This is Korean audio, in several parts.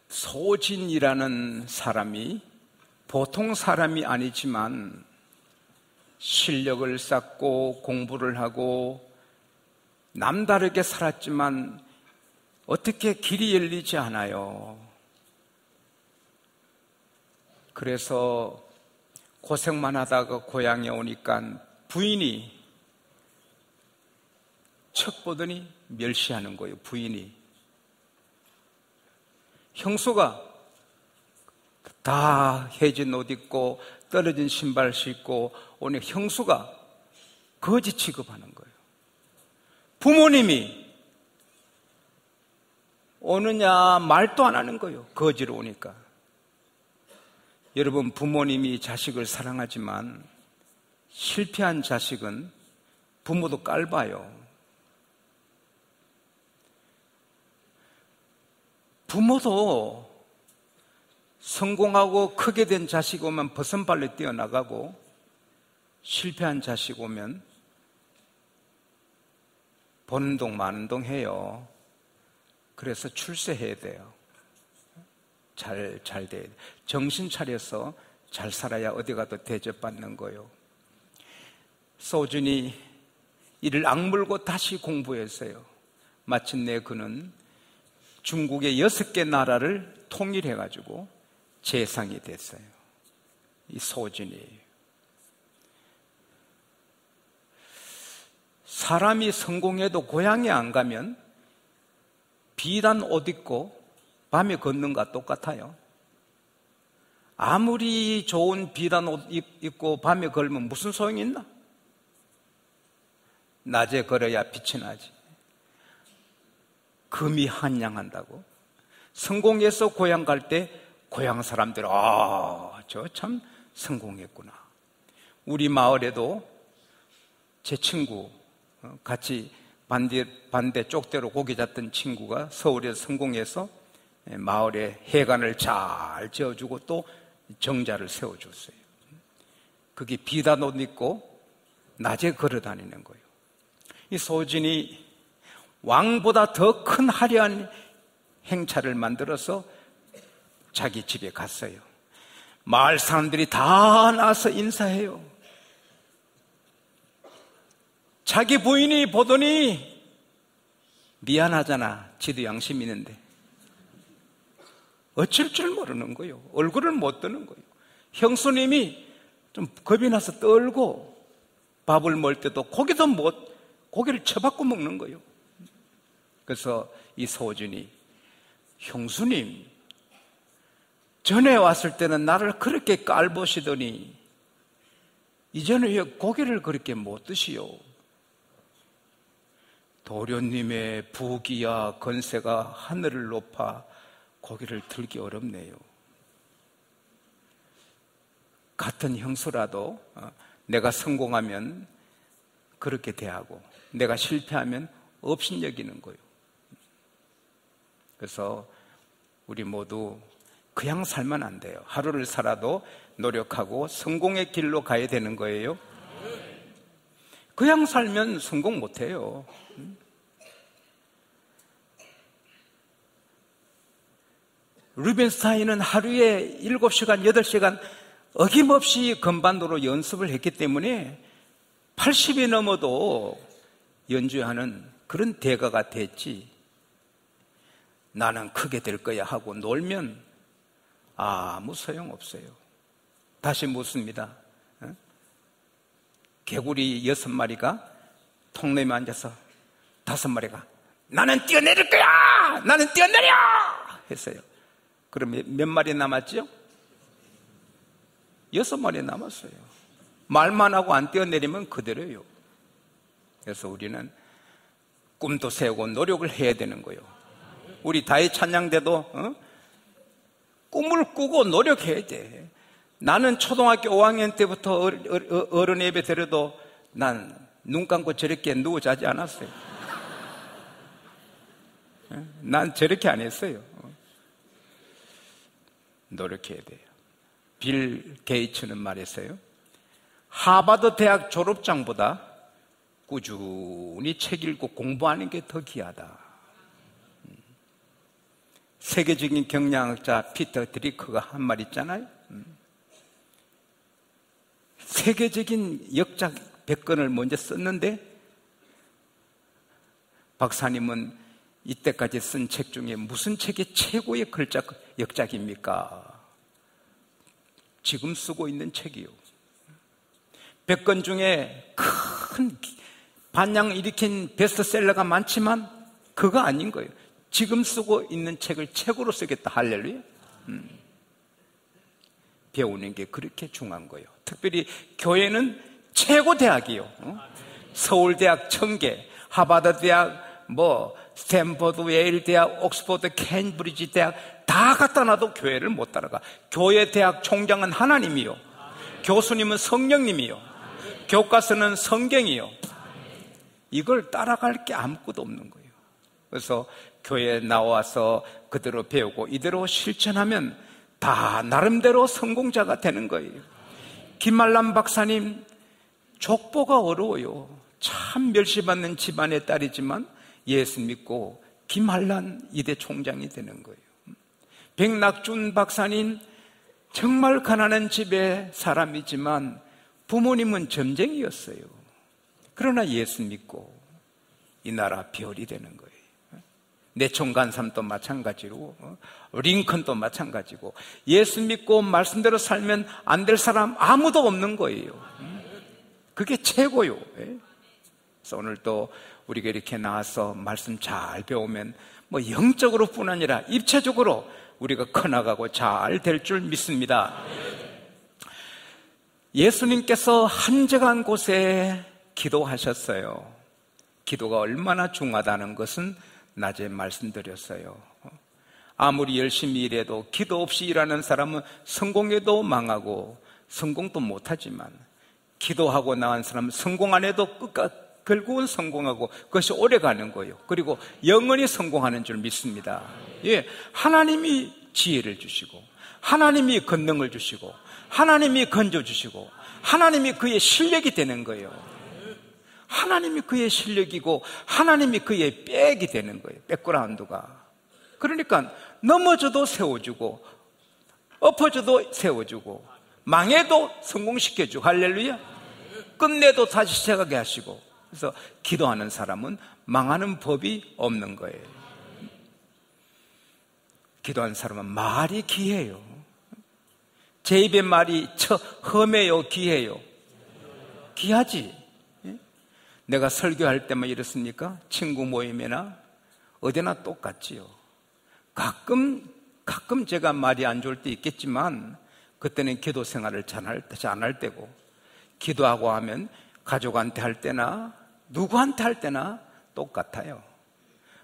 소진이라는 사람이 보통 사람이 아니지만 실력을 쌓고 공부를 하고 남다르게 살았지만 어떻게 길이 열리지 않아요. 그래서 고생만 하다가 고향에 오니까 부인이 척 보더니 멸시하는 거예요. 부인이. 형수가 다 해진 옷 입고 떨어진 신발 신고 오늘 형수가 거지 취급하는 거예요. 부모님이 오느냐 말도 안 하는 거예요. 거지로 오니까. 여러분, 부모님이 자식을 사랑하지만 실패한 자식은 부모도 깔봐요. 부모도 성공하고 크게 된 자식 오면 버선발로 뛰어나가고 실패한 자식 오면 보는 동 마는 동 해요. 그래서 출세해야 돼요. 잘 돼야 돼요. 정신 차려서 잘 살아야 어디 가도 대접받는 거예요. 소준이 이를 악물고 다시 공부했어요. 마침내 그는 중국의 6개 나라를 통일해가지고 재상이 됐어요. 이 소진이에요. 사람이 성공해도 고향에 안 가면 비단 옷 입고 밤에 걷는 것과 똑같아요. 아무리 좋은 비단 옷 입고 밤에 걸으면 무슨 소용이 있나? 낮에 걸어야 빛이 나지. 금이 한양한다고. 성공해서 고향 갈 때 고향 사람들 저 참 성공했구나. 우리 마을에도 제 친구 같이 반대 쪽대로 고기 잡던 친구가 서울에서 성공해서 마을에 해관을 잘 지어주고 또 정자를 세워줬어요. 그게 비단 옷 입고 낮에 걸어 다니는 거예요. 이 소진이 왕보다 더 큰 화려한 행차를 만들어서 자기 집에 갔어요. 마을 사람들이 다 나와서 인사해요. 자기 부인이 보더니 미안하잖아. 지도 양심 있는데 어쩔 줄 모르는 거예요. 얼굴을 못 드는 거예요. 형수님이 좀 겁이 나서 떨고 밥을 먹을 때도 고기를 쳐박고 먹는 거예요. 그래서 이 소준이 형수님 전에 왔을 때는 나를 그렇게 깔보시더니 이제는 왜 고기를 그렇게 못 드시오? 도련님의 부귀와 건세가 하늘을 높아 고기를 들기 어렵네요. 같은 형수라도 내가 성공하면 그렇게 대하고 내가 실패하면 업신여기는 거예요. 그래서 우리 모두 그냥 살면 안 돼요. 하루를 살아도 노력하고 성공의 길로 가야 되는 거예요. 그냥 살면 성공 못해요. 루벤스타인은 하루에 7시간, 8시간 어김없이 건반도로 연습을 했기 때문에 80이 넘어도 연주하는 그런 대가가 됐지. 나는 크게 될 거야 하고 놀면 아무 소용없어요. 다시 묻습니다. 개구리 6마리가 통로에 앉아서 5마리가 나는 뛰어내릴 거야! 나는 뛰어내려! 했어요. 그럼 몇 마리 남았죠? 6마리 남았어요. 말만 하고 안 뛰어내리면 그대로예요. 그래서 우리는 꿈도 세우고 노력을 해야 되는 거예요. 우리 다윗 찬양대도 꿈을 꾸고 노력해야 돼. 나는 초등학교 5학년 때부터 어른 예배 드려도 난 눈 감고 저렇게 누워 자지 않았어요. 난 저렇게 안 했어요. 노력해야 돼요. 빌 게이츠는 말했어요. 하버드 대학 졸업장보다 꾸준히 책 읽고 공부하는 게 더 귀하다. 세계적인 경영학자 피터 드리커가 한 말 있잖아요. 세계적인 역작 100권을 먼저 썼는데 박사님은 이때까지 쓴 책 중에 무슨 책이 최고의 역작입니까? 지금 쓰고 있는 책이요. 100권 중에 큰 반향 일으킨 베스트셀러가 많지만 그거 아닌 거예요. 지금 쓰고 있는 책을 최고로 쓰겠다. 할렐루야. 배우는 게 그렇게 중요한 거예요. 특별히 교회는 최고 대학이요. 서울대학 1000개, 하버드 대학, 스탠퍼드, 예일 대학, 옥스퍼드, 케임브리지 대학 다 갖다 놔도 교회를 못 따라가. 교회 대학 총장은 하나님이요, 교수님은 성령님이요, 교과서는 성경이요. 이걸 따라갈 게 아무것도 없는 거예요. 그래서 교회에 나와서 그대로 배우고 이대로 실천하면 다 나름대로 성공자가 되는 거예요. 김말람 박사님 족보가 어려워요. 참 멸시받는 집안의 딸이지만 예수 믿고 김한란 이대 총장이 되는 거예요. 백낙준 박사님 정말 가난한 집의 사람이지만 부모님은 점쟁이였어요. 그러나 예수 믿고 이 나라 별이 되는 거예요. 내총간삼도 마찬가지로 링컨도 마찬가지고 예수 믿고 말씀대로 살면 안 될 사람 아무도 없는 거예요. 그게 최고요. 그래서 오늘 또 우리가 이렇게 나와서 말씀 잘 배우면 영적으로 뿐 아니라 입체적으로 우리가 커나가고 잘 될 줄 믿습니다. 예수님께서 한적한 곳에 기도하셨어요. 기도가 얼마나 중요하다는 것은 낮에 말씀드렸어요. 아무리 열심히 일해도 기도 없이 일하는 사람은 성공해도 망하고 성공도 못하지만 기도하고 나온 사람은 성공 안 해도 결국은 성공하고 그것이 오래가는 거예요. 그리고 영원히 성공하는 줄 믿습니다. 예, 하나님이 지혜를 주시고 하나님이 권능을 주시고 하나님이 건져주시고 하나님이 그의 실력이 되는 거예요. 하나님이 그의 실력이고 하나님이 그의 백이 되는 거예요. 백그라운드가. 그러니까 넘어져도 세워주고 엎어져도 세워주고 망해도 성공시켜주고 할렐루야. 끝내도 다시 시작하게 하시고. 그래서 기도하는 사람은 망하는 법이 없는 거예요. 기도하는 사람은 말이 귀해요. 제 입의 말이 험해요, 귀해요? 귀하지. 내가 설교할 때만 이렇습니까? 친구 모임이나 어디나 똑같지요. 가끔 제가 말이 안 좋을 때 있겠지만 그때는 기도 생활을 잘 안 할 때고, 기도하고 하면 가족한테 할 때나 누구한테 할 때나 똑같아요.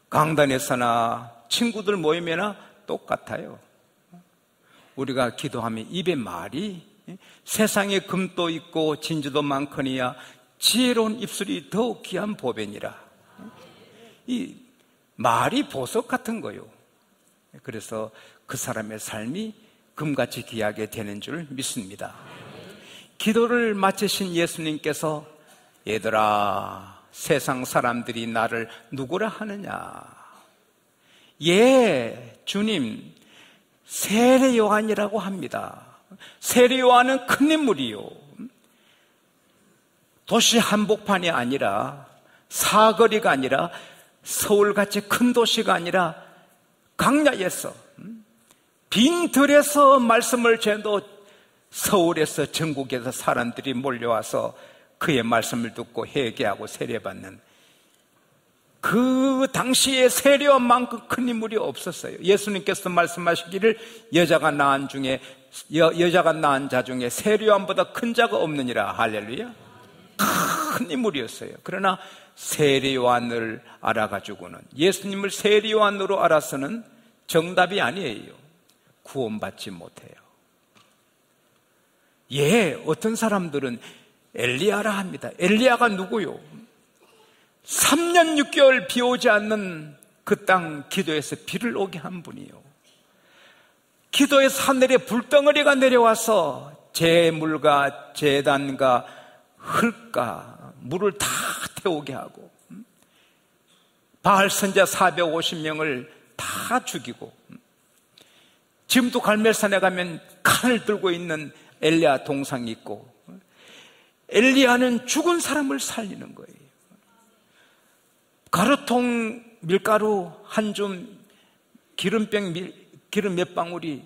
강단에서나 친구들 모임이나 똑같아요. 우리가 기도하면 입에 말이, 세상에 금도 있고 진주도 많거니와 지혜로운 입술이 더욱 귀한 보배니라. 이 말이 보석 같은 거요. 그래서 그 사람의 삶이 금같이 귀하게 되는 줄 믿습니다. 기도를 마치신 예수님께서 얘들아, 세상 사람들이 나를 누구라 하느냐? 예, 주님, 세례 요한이라고 합니다. 세례 요한은 큰 인물이요. 도시 한복판이 아니라, 사거리가 아니라, 서울같이 큰 도시가 아니라 광야에서, 빈 들에서 말씀을 전해도 서울에서 전국에서 사람들이 몰려와서 그의 말씀을 듣고 회개하고 세례받는, 그 당시에 세례요한만큼 큰 인물이 없었어요. 예수님께서 말씀하시기를 여자가 낳은 자 중에 세례요한보다 큰 자가 없느니라. 할렐루야. 큰 인물이었어요. 그러나 세례요한을 알아가지고는, 예수님을 세례요한으로 알아서는 정답이 아니에요. 구원받지 못해요. 예, 어떤 사람들은 엘리야라 합니다. 엘리야가 누구요? 3년 6개월 비 오지 않는 그 땅 기도에서 비를 오게 한 분이요. 기도에서 하늘에 불덩어리가 내려와서 재물과 재단과 흙과 물을 다 태우게 하고, 바알 선자 450명을 다 죽이고, 지금도 갈멜산에 가면 칼을 들고 있는 엘리야 동상이 있고, 엘리야는 죽은 사람을 살리는 거예요. 가루통 밀가루 한 줌, 기름 몇 방울이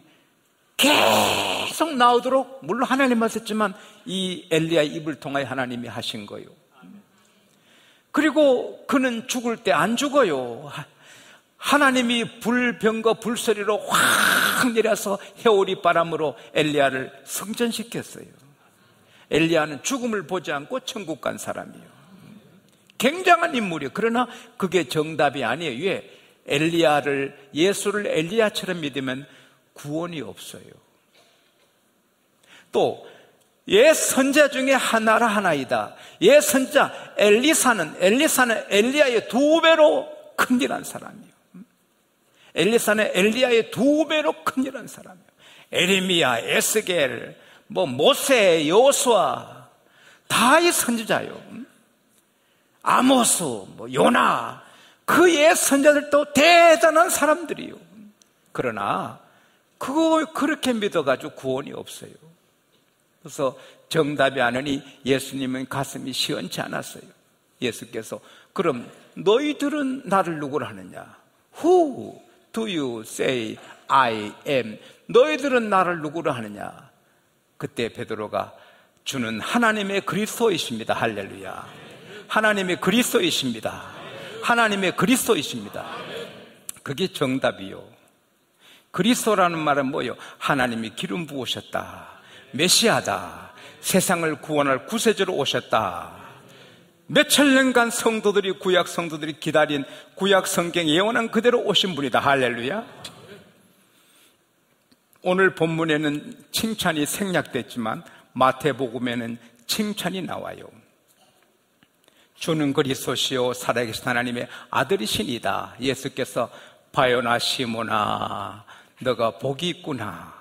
계속 나오도록, 물론 하나님 하셨지만 이 엘리야의 입을 통하여 하나님이 하신 거예요. 그리고 그는 죽을 때 안 죽어요. 하나님이 불병거 불소리로 확 내려서 해오리 바람으로 엘리야를 승전시켰어요. 엘리야는 죽음을 보지 않고 천국 간 사람이에요. 굉장한 인물이에요. 그러나 그게 정답이 아니에요. 왜? 예수를 엘리야처럼 믿으면 구원이 없어요. 또 옛 선자 중에 하나이다. 옛 선자 엘리사는 엘리야의 2배로 큰일한 사람이에요. 엘리사는 엘리야의 2배로 큰일한 사람이에요. 에레미야, 에스겔, 모세, 여호수아 다 이 선지자예요. 아모스, 요나, 그 옛 선자들도 대단한 사람들이에요. 그러나 그거 그렇게 믿어가지고 구원이 없어요. 그래서 정답이 아니니 예수님은 가슴이 시원치 않았어요. 예수께서 그럼 너희들은 나를 누구라 하느냐? Who do you say I am? 너희들은 나를 누구라 하느냐? 그때 베드로가 주는 하나님의 그리스도이십니다. 할렐루야. 하나님의 그리스도이십니다. 하나님의 그리스도이십니다. 그게 정답이요. 그리스도라는 말은 뭐예요? 하나님이 기름 부으셨다. 메시아다. 세상을 구원할 구세주로 오셨다. 몇천 년간 구약 성도들이 기다린 구약 성경 예언한 그대로 오신 분이다. 할렐루야. 오늘 본문에는 칭찬이 생략됐지만 마태복음에는 칭찬이 나와요. 주는 그리스도시요 살아계신 하나님의 아들이시니다. 예수께서 바요나 시몬아 너가 복이 있구나.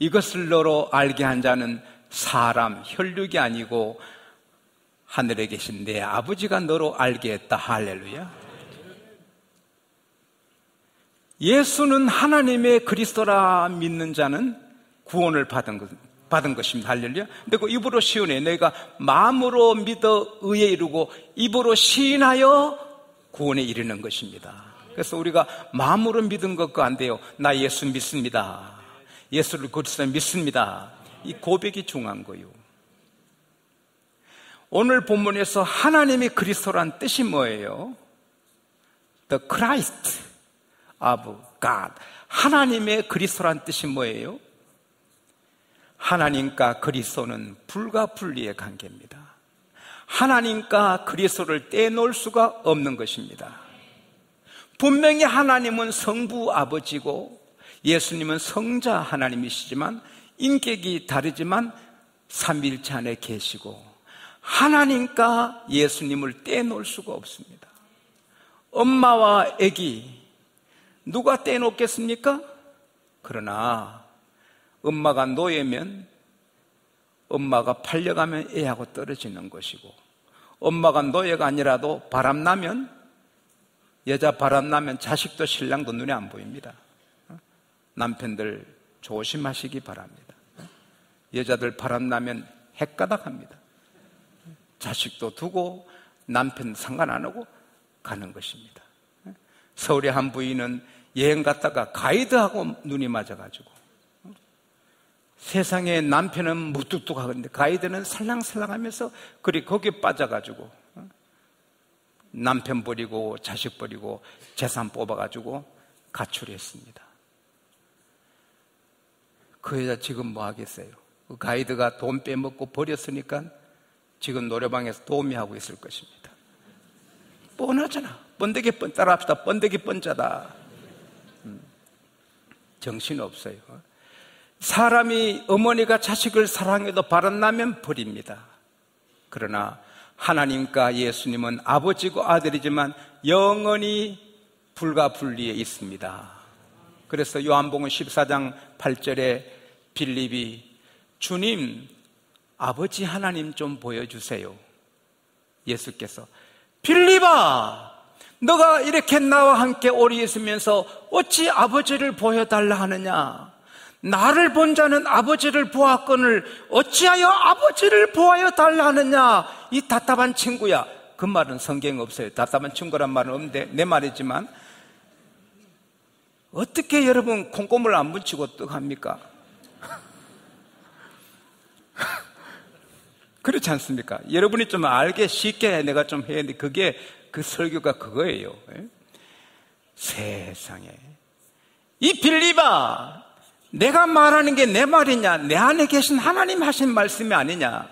이것을 너로 알게 한 자는 사람, 혈육이 아니고 하늘에 계신 내 아버지가 너로 알게 했다. 할렐루야. 예수는 하나님의 그리스도라 믿는 자는 구원을 받은 것입니다. 할렐루야. 근데 그 입으로 시인해. 너희가 마음으로 믿어 의에 이르고 입으로 시인하여 구원에 이르는 것입니다. 그래서 우리가 마음으로 믿은 것과 안 돼요. 나 예수 믿습니다. 예수를 그리스도 믿습니다. 이 고백이 중요한 거예요. 오늘 본문에서 하나님의 그리스도란 뜻이 뭐예요? The Christ of God. 하나님의 그리스도란 뜻이 뭐예요? 하나님과 그리스도는 불가분리의 관계입니다. 하나님과 그리스도를 떼놓을 수가 없는 것입니다. 분명히 하나님은 성부 아버지고 예수님은 성자 하나님이시지만 인격이 다르지만 삼위일체 안에 계시고 하나님과 예수님을 떼놓을 수가 없습니다. 엄마와 아기 누가 떼놓겠습니까? 그러나 엄마가 노예면 엄마가 팔려가면 애하고 떨어지는 것이고 엄마가 노예가 아니라도 바람나면 여자 바람나면 자식도 신랑도 눈에 안 보입니다. 남편들 조심하시기 바랍니다. 여자들 바람나면 헷가닥합니다. 자식도 두고 남편 상관 안 하고 가는 것입니다. 서울의 한 부인은 여행 갔다가 가이드하고 눈이 맞아가지고 세상에 남편은 무뚝뚝하는데 가이드는 살랑살랑하면서 그리 거기에 빠져가지고 남편 버리고 자식 버리고 재산 뽑아가지고 가출했습니다. 그 여자 지금 뭐 하겠어요? 그 가이드가 돈 빼먹고 버렸으니까 지금 노래방에서 도우미하고 있을 것입니다. 뻔하잖아. 번데기 따라합시다. 번데기 번자다. 정신없어요. 사람이 어머니가 자식을 사랑해도 바람나면 버립니다. 그러나 하나님과 예수님은 아버지고 아들이지만 영원히 불가분리에 있습니다. 그래서 요한복음 14장 8절에 빌립이 주님 아버지 하나님 좀 보여주세요. 예수께서 빌립아 너가 이렇게 나와 함께 오래 있으면서 어찌 아버지를 보여달라 하느냐? 나를 본 자는 아버지를 보았거늘 어찌하여 아버지를 보아야 달라 하느냐. 이 답답한 친구야. 그 말은 성경에 없어요. 답답한 친구란 말은 없는데 내 말이지만, 어떻게 여러분 콩고물 안 묻히고 떡합니까? 그렇지 않습니까? 여러분이 좀 알게 쉽게 내가 좀 해야 되는데, 그게 그 설교가 그거예요. 세상에, 이 빌립아, 내가 말하는 게 내 말이냐? 내 안에 계신 하나님 하신 말씀이 아니냐?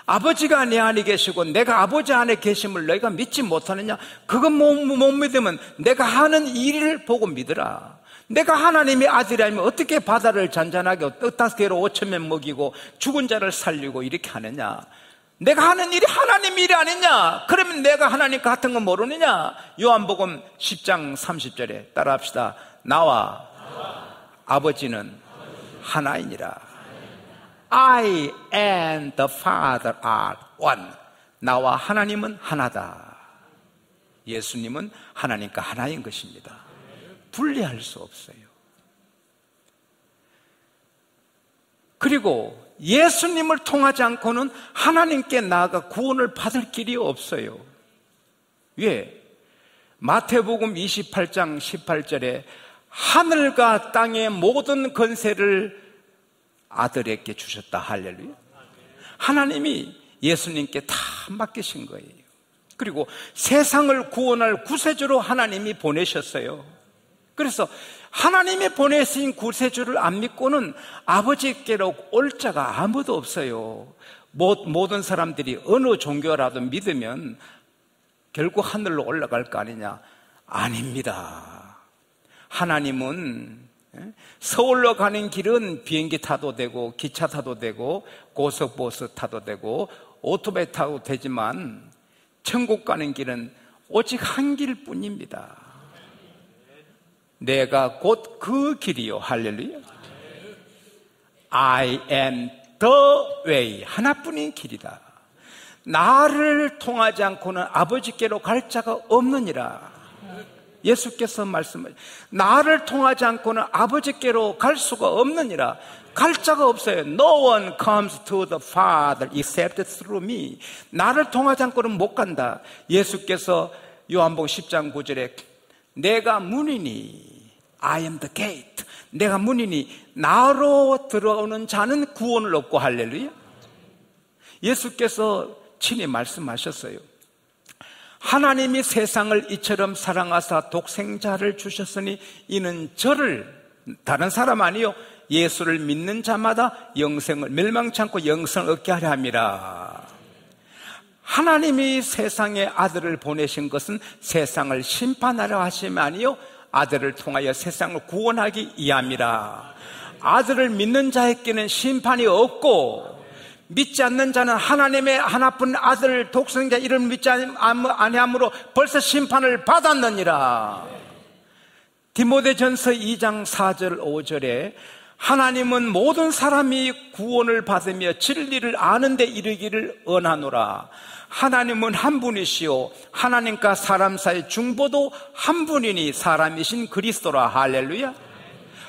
아버지가 내 안에 계시고 내가 아버지 안에 계심을 너희가 믿지 못하느냐? 그거 못 믿으면 내가 하는 일을 보고 믿으라. 내가 하나님의 아들이라면 어떻게 바다를 잔잔하게 떡 5개로 5,000명 먹이고 죽은 자를 살리고 이렇게 하느냐? 내가 하는 일이 하나님 일이 아니냐? 그러면 내가 하나님 같은 거 모르느냐? 요한복음 10장 30절에 따라합시다. 나와 아버지는 하나이니라. I and the Father are one. 나와 하나님은 하나다. 예수님은 하나님과 하나인 것입니다. 분리할 수 없어요. 그리고 예수님을 통하지 않고는 하나님께 나아가 구원을 받을 길이 없어요. 왜? 마태복음 28장 18절에 하늘과 땅의 모든 권세를 아들에게 주셨다. 할렐루야. 하나님이 예수님께 다 맡기신 거예요. 그리고 세상을 구원할 구세주로 하나님이 보내셨어요. 그래서 하나님이 보내신 구세주를 안 믿고는 아버지께로 올 자가 아무도 없어요. 모든 사람들이 어느 종교라도 믿으면 결국 하늘로 올라갈 거 아니냐? 아닙니다. 하나님은 서울로 가는 길은 비행기 타도 되고 기차 타도 되고 고속버스 타도 되고 오토바이 타도 되지만 천국 가는 길은 오직 한 길뿐입니다. 내가 곧 그 길이요. 할렐루야. I am the way. 하나뿐인 길이다. 나를 통하지 않고는 아버지께로 갈 자가 없느니라. 예수께서 말씀을, 나를 통하지 않고는 아버지께로 갈 수가 없느니라. 갈 자가 없어요. No one comes to the Father except through me. 나를 통하지 않고는 못 간다. 예수께서 요한복음 10장 9절에 내가 문이니 I am the gate. 내가 문이니 나로 들어오는 자는 구원을 얻고. 할렐루야. 예수께서 친히 말씀하셨어요. 하나님이 세상을 이처럼 사랑하사 독생자를 주셨으니 이는 저를, 다른 사람 아니요, 예수를 믿는 자마다 영생을, 멸망치 않고 영생을 얻게 하려 함이라. 하나님이 세상에 아들을 보내신 것은 세상을 심판하려 하심이 아니요, 아들을 통하여 세상을 구원하기 위함이라. 아들을 믿는 자에게는 심판이 없고, 믿지 않는 자는 하나님의 하나뿐 아들 독생자 이름을 믿지 아니함으로 벌써 심판을 받았느니라. 디모데전서 2장 4절 5절에 하나님은 모든 사람이 구원을 받으며 진리를 아는 데 이르기를 원하노라. 하나님은 한 분이시요 하나님과 사람 사이 중보도 한 분이니 사람이신 그리스도라. 할렐루야.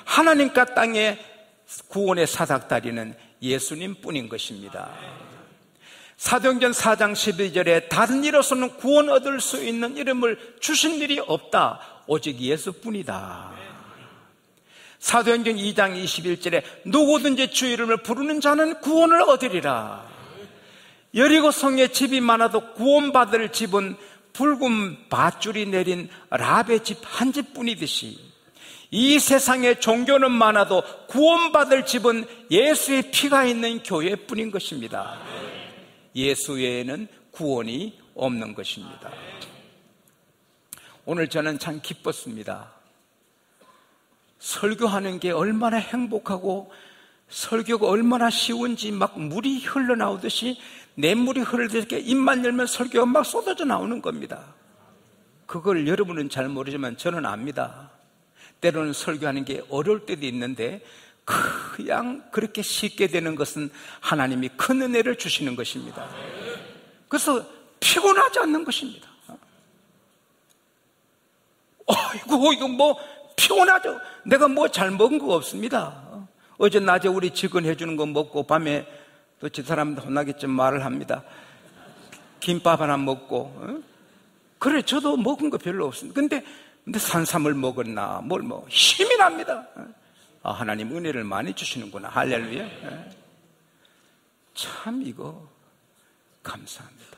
하나님과 땅의 구원의 사닥다리는 예수님 뿐인 것입니다. 사도행전 4장 12절에 다른 이로서는 구원 얻을 수 있는 이름을 주신 일이 없다. 오직 예수뿐이다. 사도행전 2장 21절에 누구든지 주 이름을 부르는 자는 구원을 얻으리라. 여리고 성에 집이 많아도 구원받을 집은 붉은 밧줄이 내린 라합의 집 한 집뿐이듯이 이 세상에 종교는 많아도 구원받을 집은 예수의 피가 있는 교회뿐인 것입니다. 예수 외에는 구원이 없는 것입니다. 오늘 저는 참 기뻤습니다. 설교하는 게 얼마나 행복하고 설교가 얼마나 쉬운지 막 물이 흘러나오듯이 냇물이 흐르듯이 입만 열면 설교가 막 쏟아져 나오는 겁니다. 그걸 여러분은 잘 모르지만 저는 압니다. 때로는 설교하는 게 어려울 때도 있는데 그냥 그렇게 쉽게 되는 것은 하나님이 큰 은혜를 주시는 것입니다. 그래서 피곤하지 않는 것입니다. 이거 뭐 피곤하죠. 내가 뭐 잘 먹은 거 없습니다. 어제 낮에 우리 직원 해주는 거 먹고 밤에 또 집사람도 혼나겠지만 말을 합니다. 김밥 하나 먹고 그래 저도 먹은 거 별로 없습니다. 근데 산삼을 먹었나 뭘 힘이 납니다. 하나님 은혜를 많이 주시는구나. 할렐루야. 참 이거 감사합니다.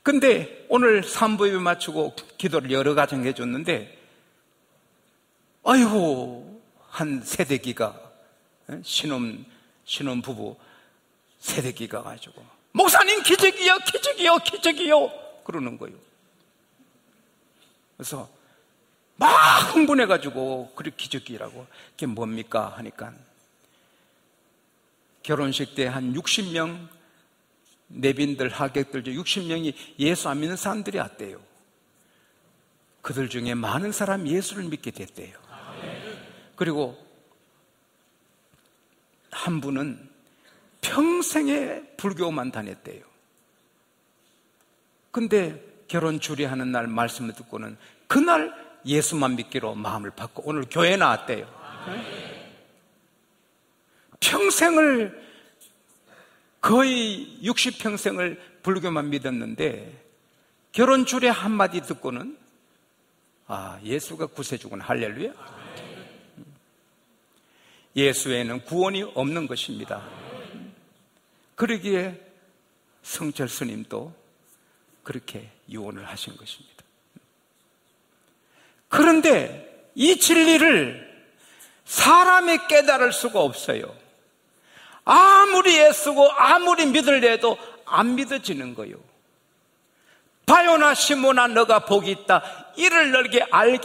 근데 오늘 3부 예배 마치고 기도를 여러 가정 해줬는데 아이고 한 세대기가 신혼부부 세대기가 가지고 목사님 기적이요 기적이요 기적이요 그러는 거예요. 그래서 막 흥분해가지고 그래 기적이라고 그게 뭡니까 하니까 결혼식 때 한 60명 내빈들 하객들 중 60명이 예수 안 믿는 사람들이 왔대요. 그들 중에 많은 사람이 예수를 믿게 됐대요. 그리고 한 분은 평생에 불교만 다녔대요. 근데 결혼 주례하는 날 말씀을 듣고는 그날 예수만 믿기로 마음을 받고 오늘 교회 나왔대요. 평생을 거의 60평생을 불교만 믿었는데 결혼 주례 한마디 듣고는 예수가 구세주군. 할렐루야. 예수에는 구원이 없는 것입니다. 그러기에 성철 스님도 그렇게 유언을 하신 것입니다. 그런데 이 진리를 사람이 깨달을 수가 없어요. 아무리 애쓰고 아무리 믿으려 해도 안 믿어지는 거예요. 바요나 시모나 너가 복이 있다. 이를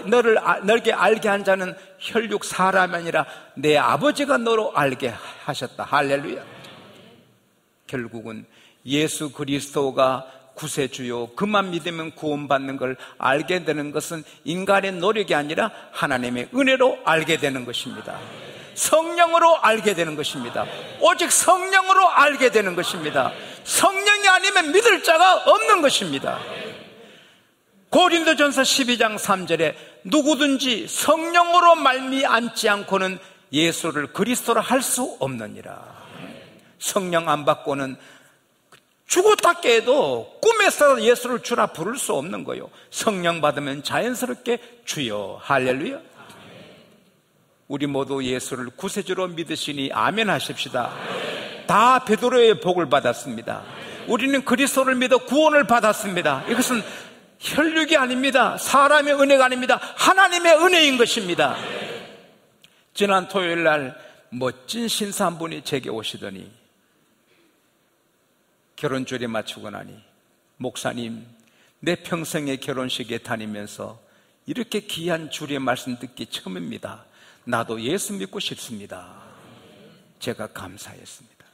너를 넓게 알게 한 자는 혈육 사람이 아니라 내 아버지가 너로 알게 하셨다. 할렐루야. 결국은 예수 그리스도가 구세주요 그만 믿으면 구원받는 걸 알게 되는 것은 인간의 노력이 아니라 하나님의 은혜로 알게 되는 것입니다. 성령으로 알게 되는 것입니다. 오직 성령으로 알게 되는 것입니다. 성령이 아니면 믿을 자가 없는 것입니다. 고린도전서 12장 3절에 누구든지 성령으로 말미암지 않고는 예수를 그리스도로 할 수 없느니라. 성령 안 받고는 죽었다 깨도 꿈에서 예수를 주라 부를 수 없는 거예요. 성령 받으면 자연스럽게 주여. 할렐루야. 우리 모두 예수를 구세주로 믿으시니 아멘 하십시다. 다 베드로의 복을 받았습니다. 우리는 그리스도를 믿어 구원을 받았습니다. 이것은 혈육이 아닙니다. 사람의 은혜가 아닙니다. 하나님의 은혜인 것입니다. 지난 토요일 날 멋진 신사 한 분이 제게 오시더니 결혼주례 마치고 나니 목사님, 내 평생의 결혼식에 다니면서 이렇게 귀한 주례 말씀 듣기 처음입니다. 나도 예수 믿고 싶습니다. 제가 감사했습니다.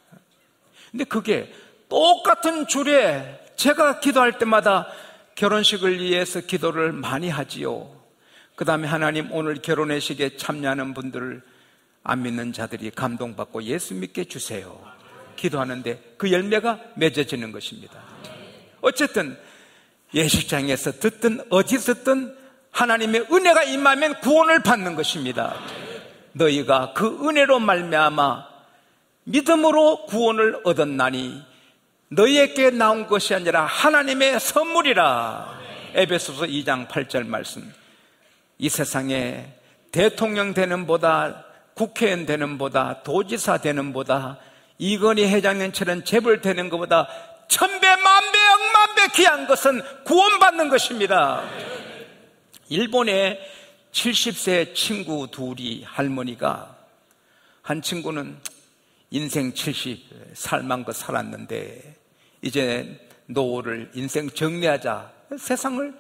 근데 그게 똑같은 주례, 제가 기도할 때마다 결혼식을 위해서 기도를 많이 하지요. 그 다음에 하나님 오늘 결혼식에 참여하는 분들을 안 믿는 자들이 감동받고 예수 믿게 해주세요. 기도하는데 그 열매가 맺어지는 것입니다. 어쨌든 예식장에서 듣든 어디서 듣든 하나님의 은혜가 임하면 구원을 받는 것입니다. 너희가 그 은혜로 말미암아 믿음으로 구원을 얻었나니 너희에게 나온 것이 아니라 하나님의 선물이라. 에베소서 2장 8절 말씀. 이 세상에 대통령 되는 보다, 국회의원 되는 보다, 도지사 되는 보다, 이건희 회장님처럼 재벌 되는 것보다 천배 만배 억만배 귀한 것은 구원받는 것입니다. 일본에 70세 친구 둘이 할머니가, 한 친구는 인생 70 살만 거 살았는데 이제 노후를 인생 정리하자 세상을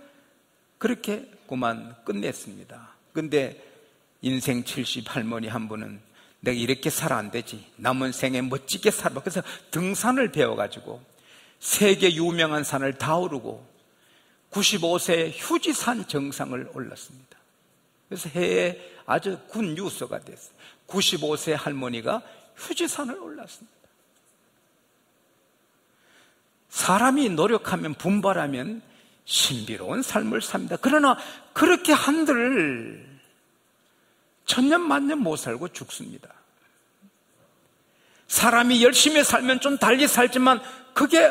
그렇게 그만 끝냈습니다. 근데 인생 70 할머니 한 분은 내가 이렇게 살아 안 되지, 남은 생에 멋지게 살아. 그래서 등산을 배워가지고 세계 유명한 산을 다 오르고 95세 휴지산 정상을 올랐습니다. 그래서 해에 아주 군 뉴스가 됐어요. 95세 할머니가 휴지산을 올랐습니다. 사람이 노력하면 분발하면 신비로운 삶을 삽니다. 그러나 그렇게 한들 천년 만년 못 살고 죽습니다. 사람이 열심히 살면 좀 달리 살지만 그게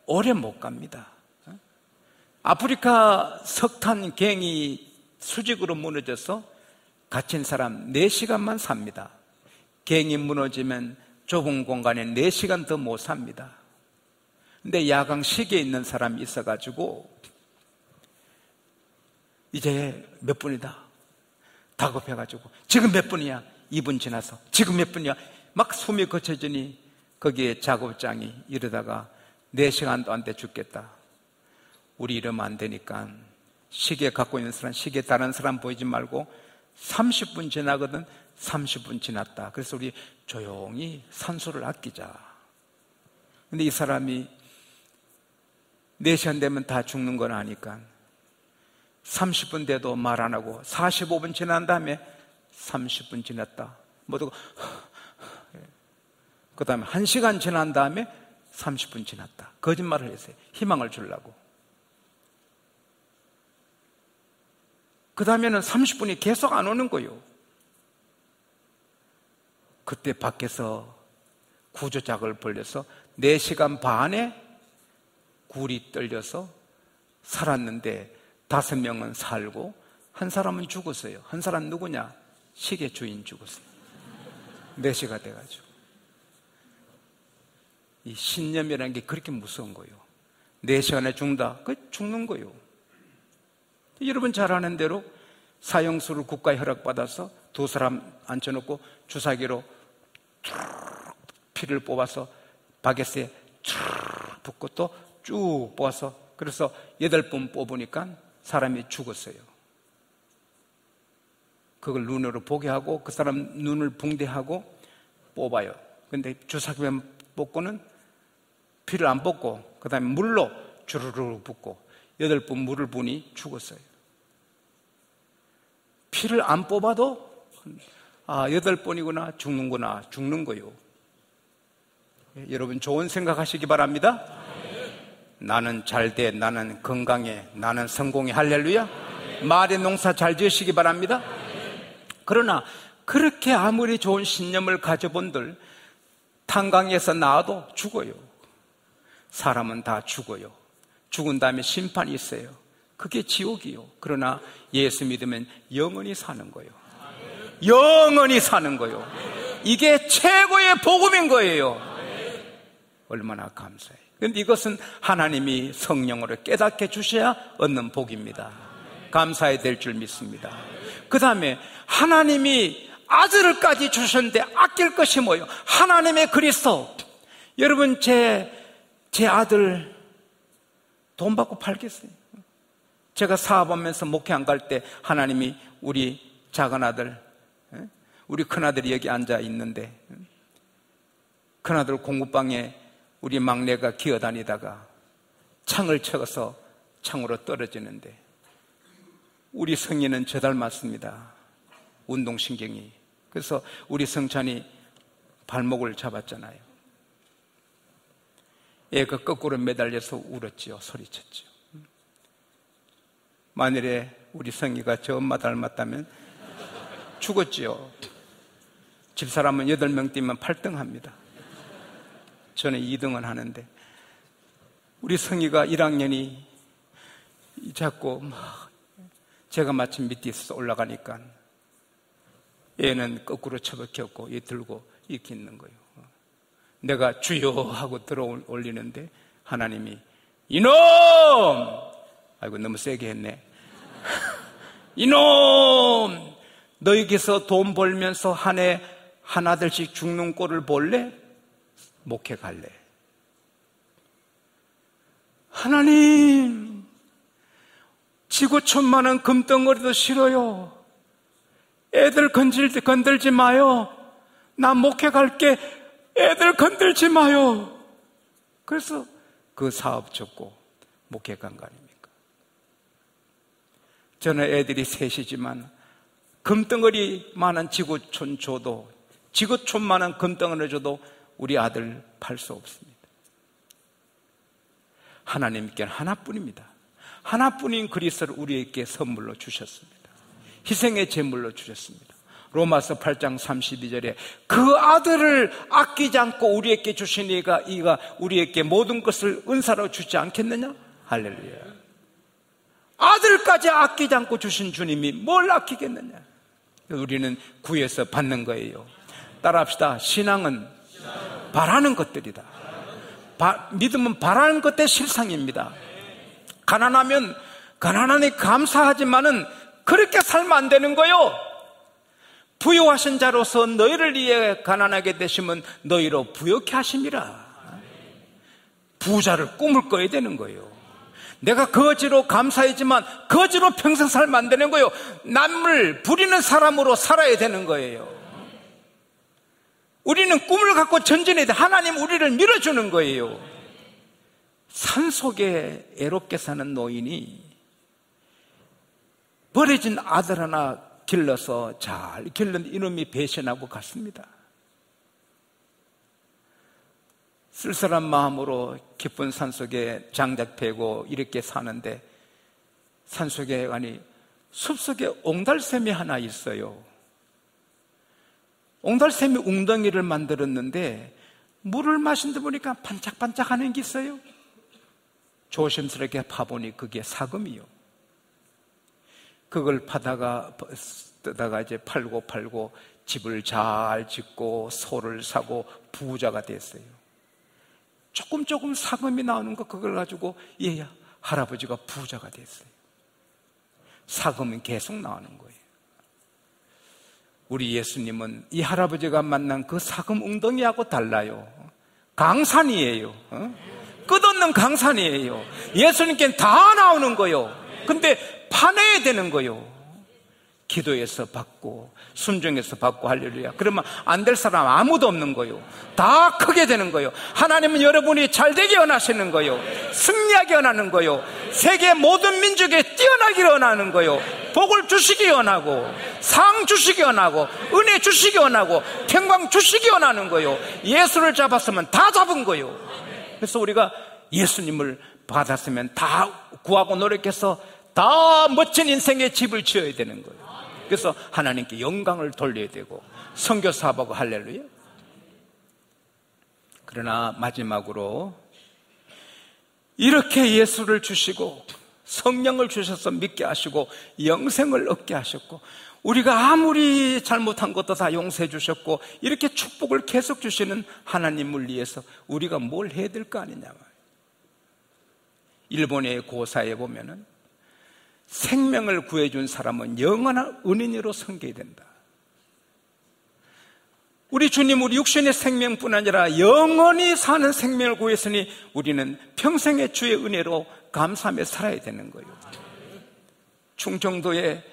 오래 못 갑니다. 아프리카 석탄 갱이 수직으로 무너져서 갇힌 사람 4시간만 삽니다. 갱이 무너지면 좁은 공간에 4시간 더 못 삽니다. 근데 야광 시계에 있는 사람이 있어가지고 이제 몇 분이다 다급해가지고 지금 몇 분이야? 2분 지나서 지금 몇 분이야? 막 숨이 거쳐지니 거기에 작업장이 이러다가 4시간도 안 돼 죽겠다. 우리 이러면 안 되니까 시계 갖고 있는 사람 시계 다른 사람 보이지 말고 30분 지나거든. 30분 지났다. 그래서 우리 조용히 산소를 아끼자. 근데 이 사람이 4시간 되면 다 죽는 건 아니까 30분 돼도 말 안 하고 45분 지난 다음에 30분 지났다. 모두가 그 다음에 1시간 지난 다음에 30분 지났다. 거짓말을 했어요. 희망을 주려고. 그 다음에는 30분이 계속 안 오는 거예요. 그때 밖에서 구조작을 벌려서 4시간 반에 굴이 떨려서 살았는데 5명은 살고 한 사람은 죽었어요. 한 사람 누구냐? 시계 주인 죽었어요. 4시가 돼가지고. 이 신념이라는 게 그렇게 무서운 거예요. 4시간에 죽는다. 그 죽는 거예요. 여러분 잘 아는 대로 사형수를 국가에 허락받아서 2 사람 앉혀놓고 주사기로 쭉 피를 뽑아서 바게트에 쭉 붓고 또 쭉 뽑아서 그래서 8번 뽑으니까 사람이 죽었어요. 그걸 눈으로 보게 하고 그 사람 눈을 붕대하고 뽑아요. 근데 주사기만 뽑고는 피를 안 뽑고 그 다음에 물로 주르르 붓고 8번 물을 부니 죽었어요. 피를 안 뽑아도 8번이구나 죽는구나 죽는 거요. 여러분 좋은 생각하시기 바랍니다. 나는 잘돼, 나는 건강해, 나는 성공해. 할렐루야. 말의 농사 잘 지으시기 바랍니다. 그러나 그렇게 아무리 좋은 신념을 가져본들 탄광에서 나와도 죽어요. 사람은 다 죽어요. 죽은 다음에 심판이 있어요. 그게 지옥이요. 그러나 예수 믿으면 영원히 사는 거예요. 영원히 사는 거예요. 이게 최고의 복음인 거예요. 얼마나 감사해요. 그런데 이것은 하나님이 성령으로 깨닫게 주셔야 얻는 복입니다. 감사해야 될 줄 믿습니다. 그 다음에 하나님이 아들을까지 주셨는데 아낄 것이 뭐예요? 하나님의 그리스도. 여러분 제 아들 돈 받고 팔겠어요? 제가 사업하면서 목회 안 갈 때 하나님이 우리 작은 아들, 우리 큰아들이 여기 앉아 있는데 큰아들 공부방에 우리 막내가 기어다니다가 창을 쳐서 창으로 떨어지는데 우리 성인은 저 닮았습니다. 운동신경이. 그래서 우리 성찬이 발목을 잡았잖아요. 애가 거꾸로 매달려서 울었지요. 소리쳤지요. 만일에 우리 성이가 저 엄마 닮았다면 죽었지요. 집사람은 8명 뛰면 8등 합니다. 저는 2등은 하는데 우리 성이가 1학년이 자꾸 제가 마침 밑에 있어서 올라가니까 얘는 거꾸로 처박혔고 얘 들고 이렇게 있는 거예요. 내가 주여 하고 들어 올리는데 하나님이 이놈! 아이고 너무 세게 했네. 이놈! 너에게서 돈 벌면서 한 해 한 아들씩 죽는 꼴을 볼래? 목회 갈래? 하나님, 지구촌만한 금덩어리도 싫어요. 애들 건들지 마요. 나 목회 갈게. 애들 건들지 마요. 그래서 그 사업 접고 목회 간 거 아닙니까? 저는 애들이 셋이지만 금덩어리만한 지구촌 줘도 지구촌만한 금덩어리 줘도 우리 아들 팔 수 없습니다. 하나님께는 하나뿐입니다. 하나뿐인 그리스도를 우리에게 선물로 주셨습니다. 희생의 제물로 주셨습니다. 로마서 8장 32절에 그 아들을 아끼지 않고 우리에게 주시니가 이가 우리에게 모든 것을 은사로 주지 않겠느냐? 할렐루야. 아들까지 아끼지 않고 주신 주님이 뭘 아끼겠느냐? 우리는 구해서 받는 거예요. 따라합시다. 신앙은 바라는 것들이다. 믿음은 바라는 것의 실상입니다. 가난하면 가난하니 감사하지만은 그렇게 살면 안 되는 거요. 부유하신 자로서 너희를 위해 가난하게 되시면 너희로 부욕해 하심이라. 부자를 꿈을 꿔야 되는 거예요. 내가 거지로 감사하지만 거지로 평생 살면 안 되는 거예요. 남을 부리는 사람으로 살아야 되는 거예요. 우리는 꿈을 갖고 전진해야 돼. 하나님 우리를 밀어주는 거예요. 산속에 애롭게 사는 노인이 버려진 아들 하나 길러서 잘 길른 이놈이 배신하고 갔습니다. 쓸쓸한 마음으로 깊은 산속에 장작 패고 이렇게 사는데 산속에 가니 숲속에 옹달샘이 하나 있어요. 옹달샘이 웅덩이를 만들었는데 물을 마신다 보니까 반짝반짝하는 게 있어요. 조심스럽게 파보니 그게 사금이요. 그걸 뜨다가 이제 팔고 집을 잘 짓고 소를 사고 부자가 됐어요. 조금 사금이 나오는 거 그걸 가지고 얘야 할아버지가 부자가 됐어요. 사금은 계속 나오는 거예요. 우리 예수님은 이 할아버지가 만난 그 사금 웅덩이하고 달라요. 강산이에요. 끝없는 강산이에요. 예수님께는 다 나오는 거예요. 근데 파내야 되는 거예요. 기도해서 받고 순종해서 받고 할렐루야. 그러면 안 될 사람 아무도 없는 거예요. 다 크게 되는 거예요. 하나님은 여러분이 잘되게 원하시는 거예요. 승리하게 원하는 거예요. 세계 모든 민족에 뛰어나기를 원하는 거예요. 복을 주시기 원하고 상 주시기 원하고 은혜 주시기 원하고 평강 주시기 원하는 거예요. 예수를 잡았으면 다 잡은 거예요. 그래서 우리가 예수님을 받았으면 다 구하고 노력해서 다 멋진 인생의 집을 지어야 되는 거예요. 그래서 하나님께 영광을 돌려야 되고 선교 사업하고 할렐루야. 그러나 마지막으로 이렇게 예수를 주시고 성령을 주셔서 믿게 하시고 영생을 얻게 하셨고 우리가 아무리 잘못한 것도 다 용서해 주셨고 이렇게 축복을 계속 주시는 하나님을 위해서 우리가 뭘 해야 될 거 아니냐 말이에요. 일본의 고사에 보면은 생명을 구해준 사람은 영원한 은인으로 섬겨야 된다. 우리 주님 우리 육신의 생명뿐 아니라 영원히 사는 생명을 구했으니 우리는 평생의 주의 은혜로 감사하며 살아야 되는 거예요. 충청도에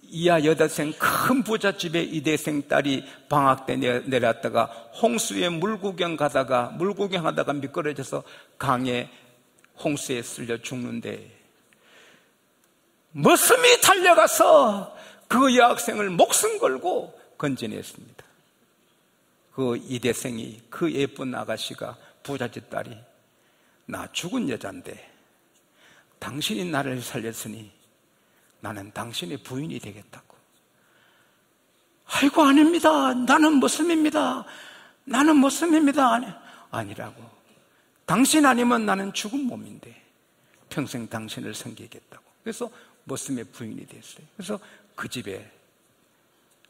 이하 여대생 큰 부잣집에 이대생 딸이 방학 때 내려왔다가 홍수에 물구경하다가 미끄러져서 강에 홍수에 쓸려 죽는데 머슴이 달려가서 그 여학생을 목숨 걸고 건져냈습니다. 그 이대생이 그 예쁜 아가씨가 부잣집 딸이 나 죽은 여잔데 당신이 나를 살렸으니 나는 당신의 부인이 되겠다고. 아이고 아닙니다. 나는 머슴입니다. 아니라고. 당신 아니면 나는 죽은 몸인데 평생 당신을 섬기겠다고. 그래서 머슴의 부인이 됐어요. 그래서 그 집에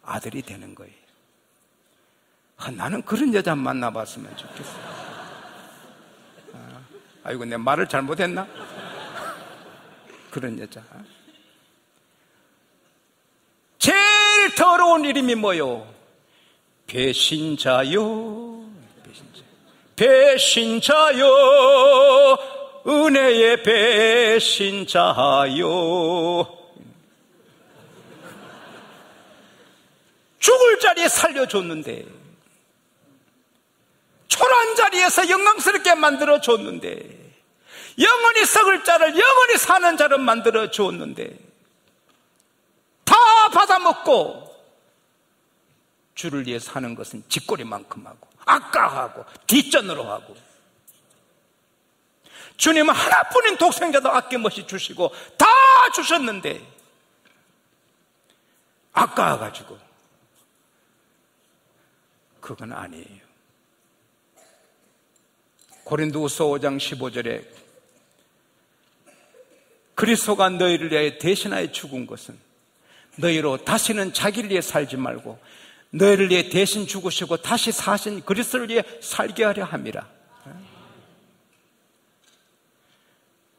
아들이 되는 거예요. 나는 그런 여자 만나봤으면 좋겠어. 아이고 내 말을 잘못했나? 그런 여자. 제일 더러운 이름이 뭐요? 배신자요. 배신자요. 은혜의 배신자요. 죽을 자리에 살려줬는데 초라한 자리에서 영광스럽게 만들어줬는데 영원히 썩을 자를 영원히 사는 자를 만들어줬는데 다 받아먹고 주를 위해 사는 것은 짓거리만큼 하고 악가하고 뒷전으로 하고 주님은 하나뿐인 독생자도 아낌없이 주시고 다 주셨는데 아까워가지고 그건 아니에요. 고린도후서 5장 15절에 그리스도가 너희를 위하여 대신하여 죽은 것은 너희로 다시는 자기를 위해 살지 말고 너희를 위해 대신 죽으시고 다시 사신 그리스도를 위해 살게 하려 함이라.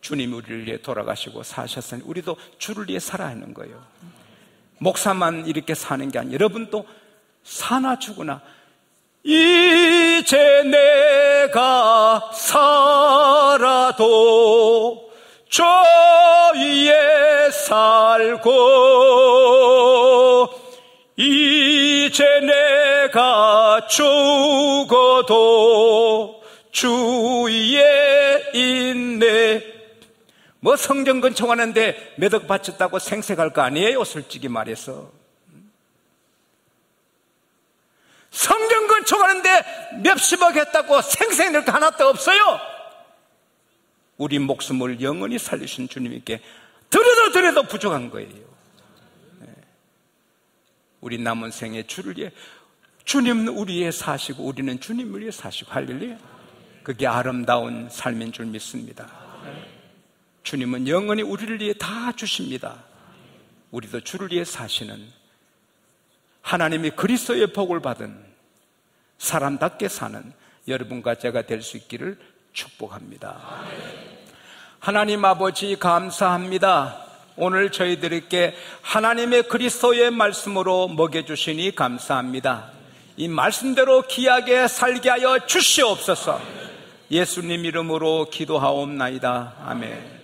주님이 우리를 위해 돌아가시고 사셨으니 우리도 주를 위해 살아야 하는 거예요. 목사만 이렇게 사는 게 아니라 여러분도 사나 죽으나 이제 내가 살아도 주 위에 살고 이제 내가 죽어도 주 위에 있네. 뭐 성전 건축하는데 몇 억 바쳤다고 생색할 거 아니에요, 솔직히 말해서. 성전 건축하는데 몇십억 했다고 생색낼 거 하나도 없어요. 우리 목숨을 영원히 살리신 주님께 드려도 부족한 거예요. 우리 남은 생에 주를 위해, 주님은 우리 위해 사시고 우리는 주님을 위해 사시고, 할렐루야. 그게 아름다운 삶인 줄 믿습니다. 주님은 영원히 우리를 위해 다 주십니다. 우리도 주를 위해 사시는, 하나님이 그리스도의 복을 받은 사람답게 사는 여러분과 제가 될 수 있기를 축복합니다. 하나님 아버지 감사합니다. 오늘 저희들에게 하나님의 그리스도의 말씀으로 먹여주시니 감사합니다. 이 말씀대로 귀하게 살게 하여 주시옵소서. 예수님 이름으로 기도하옵나이다. 아멘.